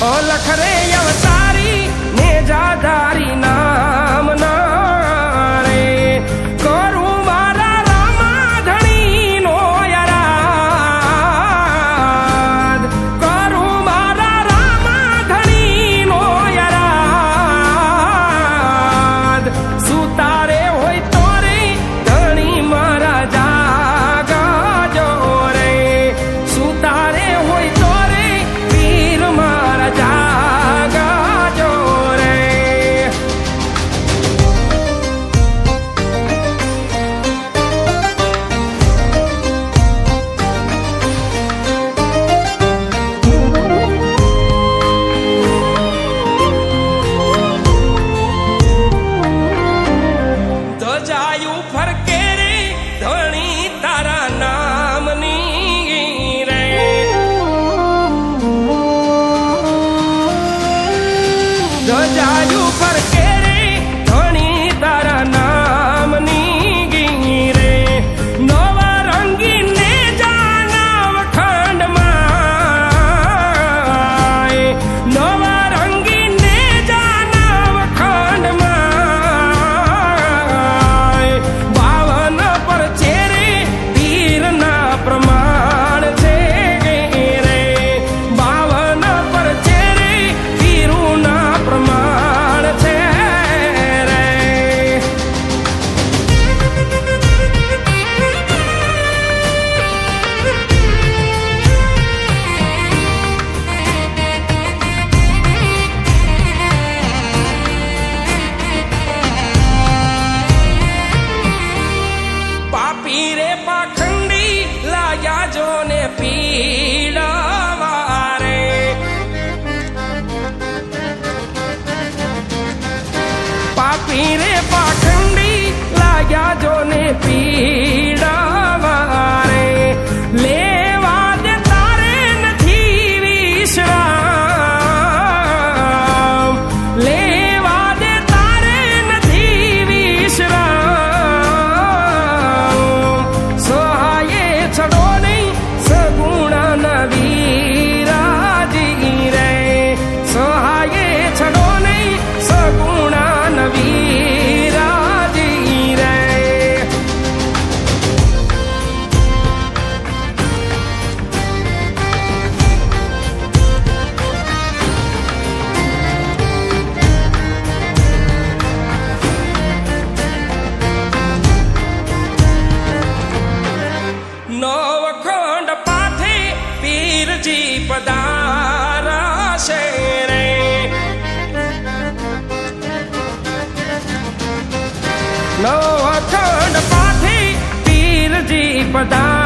ओ लखरे अवतारी ने जाधारी नाम नारे करू मारा रामा धणी नो यराद करू मारा रामा धणी नो यराद सुतारे होय तो रे धणी मारा जागा जो रे सुतारे होय तो रे वीर मारा जागा जो रे ध्वजायु फरके रे धणी तारा नामनी रे ध्वजायु फरके रे धणी तारा नामनी रे नवा रंगी ने जाना खंड माए नवा रंगी ने जाना खंड माए बावन पर चेरे तीर ना प्रमाण छे रे बावन पर चेरे तीरू ना प्रमाण छे रे पापी रे पाखंडी लाया जो ने पीड़ावा रे पापी रे पाखंडी लाया जो ने पीड़ावा रे लेवा दे तारे नथी विश्राम लेवा दे तारे नथी विश्राम सहाये छड़ो नहीं सगुणा नवीराजी रे सहाये छड़ो नहीं सगुणा नवीराजी रे नवखंड पाथे पीर जी पधारा शेरे नवखंड पाथे पीर जी पधारा